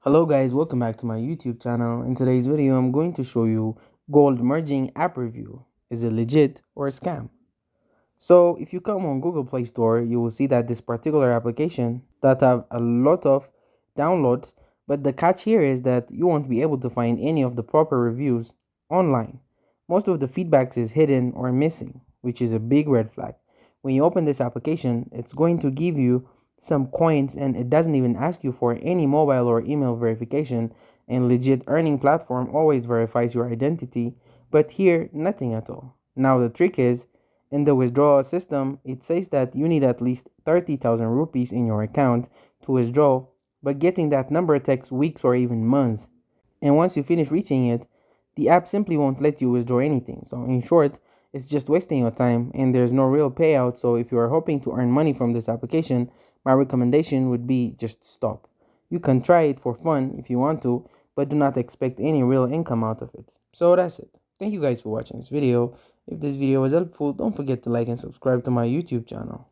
Hello guys, welcome back to my YouTube channel. In today's video, I'm going to show you gold merging app review. Is it legit or a scam? So if you come on Google Play Store, you will see that this particular application that have a lot of downloads, but the catch here is that you won't be able to find any of the proper reviews online. Most of the feedbacks is hidden or missing, which is a big red flag. When you open this application, it's going to give you some coins and it doesn't even ask you for any mobile or email verification, and legit earning platform always verifies your identity, but here nothing at all. Now the trick is, in the withdrawal system, it says that you need at least 30,000 rupees in your account to withdraw, but getting that number takes weeks or even months. And once you finish reaching it, the app simply won't let you withdraw anything. So, in short, it's just wasting your time and there's no real payout. So, if you are hoping to earn money from this application, my recommendation would be just stop. You can try it for fun if you want to, but do not expect any real income out of it. So, that's it. Thank you guys for watching this video. If this video was helpful, don't forget to like and subscribe to my YouTube channel.